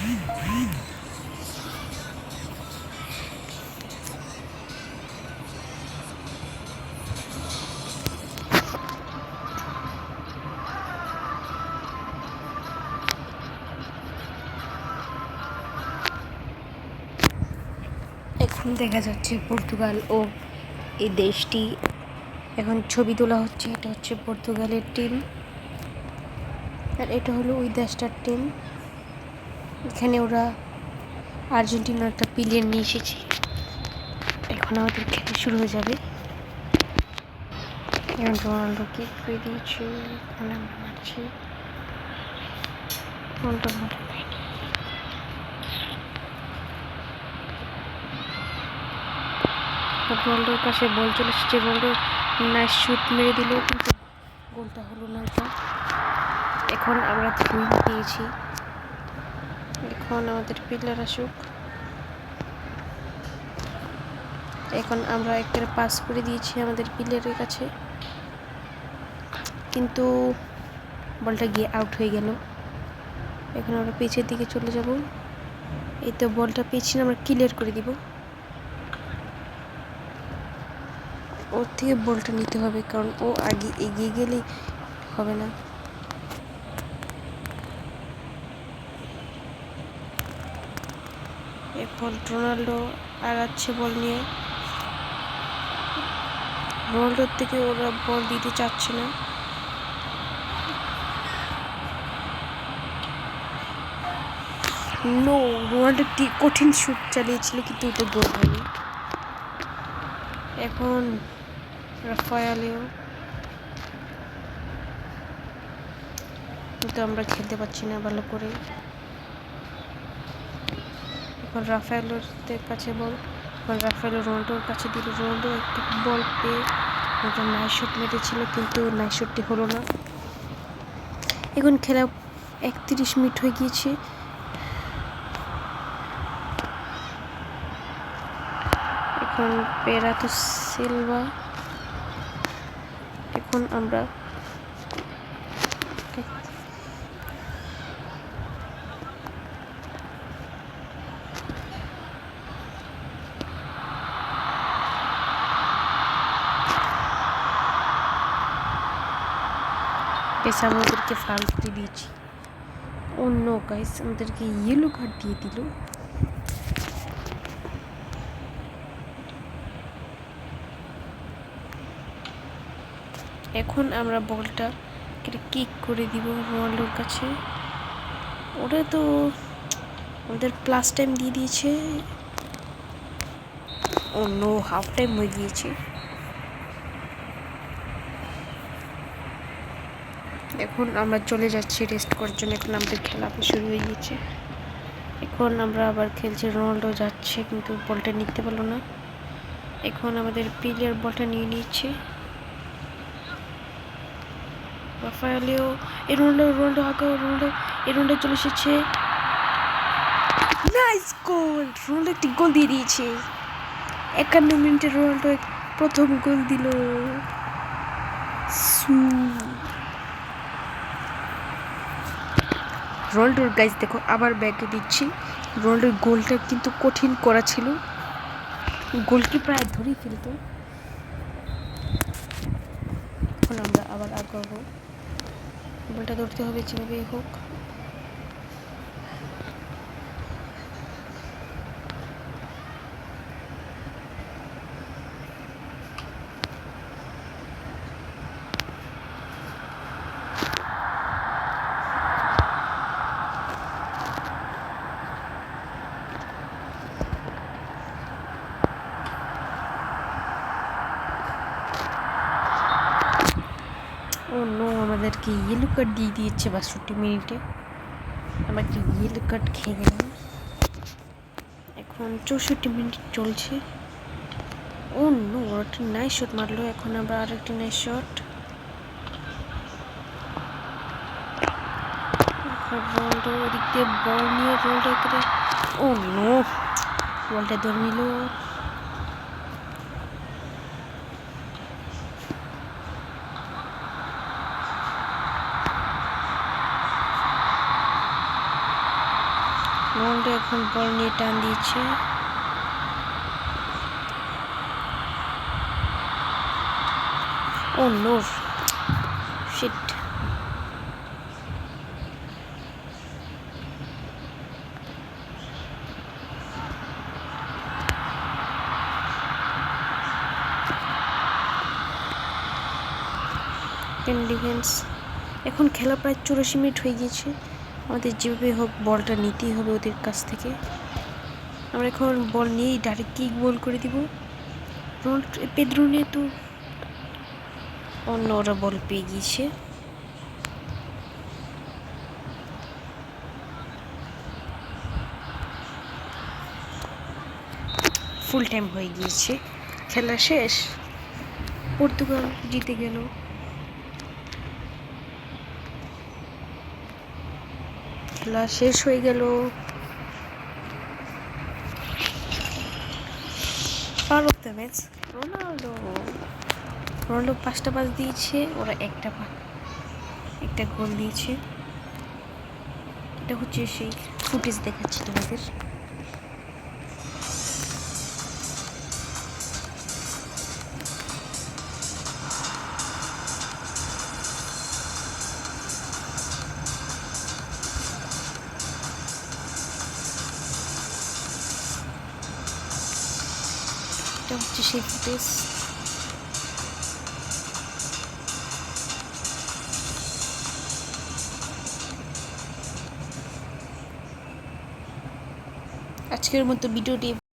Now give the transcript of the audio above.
এখন দেখা যাচ্ছে পর্তুগাল ও এই দেশটি এখন ছবি তোলা হচ্ছে। এটা হচ্ছে পর্তুগালের টিম আর এটা হলো ওই দেশটার টিম। এখানে ওরা আর্জেন্টিনার একটা প্লেয়ার নিয়ে এসেছে। এখন আমাদের খেলা শুরু হয়ে যাবে। এখন রোনাল্ডো কিক করে দিয়েছে, এখন আমরা মারছি। রোনাল্ডোর কাছে বল চলে এসেছে, রোনাল্ডো নাইস শুট মেরে দিল, কিন্তু গোলটা হলো না। ওটা এখন আমরা থ্রোইং পেয়েছি। এখন আমাদের প্লেয়ার আসুক। এখন আমরা একটা পাস করে দিয়েছি আমাদের প্লেয়ারের কাছে, কিন্তু বলটা গিয়ে আউট হয়ে গেল। এখন আমরা পেছের দিকে চলে যাব। এই তো বলটা পেয়েছি, আমরা ক্লিয়ার করে দিব। ওর থেকে বলটা নিতে হবে, কারণ ও আগে এগিয়ে গেলেই হবে না। এখন রোনাল্ডো আগাচ্ছে বল নিয়ে। রোনাল্ডোর থেকে ওরা বল দিতে চাচ্ছে না। নো, রোনাল্ডো কঠিন শুট চালিয়েছিল, কিন্তু ওটা গোল হয়নি। এখন রাফায়েলিও, কিন্তু আমরা খেলতে পারছি না ভালো করে। এখন রাফায়েলের কাছে বল, এখন রাফায়েল রোনাল্ডোর কাছে দিল। রোনাল্ডো একটা বল পেয়ে ওটা নাইস শট মেরেছিল, কিন্তু নাইস শটটি হলো না। এখন খেলা 31 মিনিট হয়ে গিয়েছে। এখন পেরাতো সিলভা, এখন আমরা আমাদেরকে ফাউল করে দিয়েছি। অন্য গাইস আমাদেরকে ইয়েলো কার্ড দিয়ে দিল। এখন আমরা বলটা কিক করে দিব রোনাল্ডোর কাছে। ওটা তো আমাদের প্লাস টাইম দিয়ে দিয়েছে। অন্য হাফ টাইম হয়ে গিয়েছে। এখন আমরা চলে যাচ্ছি রেস্ট করার জন্য। এখন আমাদের খেলা শুরু হয়ে গিয়েছে। এখন আমরা আবার খেলছি। রোনাল্ডো যাচ্ছে, কিন্তু বলটা নিতে পারলো না। এখন আমাদের প্লেয়ার বলটা নিয়ে নিচ্ছে। রাফায়েলিও, রোনাল্ডো আগে, রোনাল্ডো চলে এসেছে। নাইস গোল! রোনাল্ডো একটি গোল দিয়ে দিয়েছে। 51 মিনিটে রোনাল্ডো প্রথম গোল দিল। রোনাল্ডোর গাইজ দেখো, আবার ব্যাকে দিচ্ছি। রোনাল্ডোর গোলটা কিন্তু কঠিন করা ছিল, গোলকি প্রায় ধরেই ফেলতো। এখন আমরা আবার আগাবো, বলটা ধরতে হবে যেভাবেই হোক। ও নো, আমাদেরকে ইয়েলো কার্ড দিয়ে দিয়েছে 62 মিনিটে। আমাকে ইয়েলো কার্ড খেয়ে গেলাম। এখন 64 মিনিট চলছে। ও নো, একটা নাইস শট মারলো। এখন আমরা আরেকটি নাইস শট। রোনাল্ডো ওদিক দিয়ে বল নিয়ে রোনাল্ডো করে, ও নো, বলটা ধরে নিল। রোনাল্ডো এখন বল নিয়ে টান দিয়েছে। ও নো শিট। ডিফেন্স। এখন খেলা প্রায় 84 মিনিট হয়ে গিয়েছে। আমাদের যেভাবে হোক বলটা নিতেই হবে ওদের কাছ থেকে। আমরা এখন বল নিয়েই ডাইরেক্ট কিক বল করে দিব। পেদ্রো নিয়ে তো অন্য ওরা বল পেয়ে গিয়েছে। ফুল টাইম হয়ে গিয়েছে, খেলা শেষ, পর্তুগাল জিতে গেল। খেলা শেষ হয়ে গেল। Man of the match Ronaldo. Ronaldo 5টা পাস দিয়েছে, ওরা একটা গোল দিয়েছে। এটা হচ্ছে সেই ফুটেজ দেখাচ্ছি তোমাদের। এটা হচ্ছে সেই ফুটেজ। আজকের মতো ভিডিওটি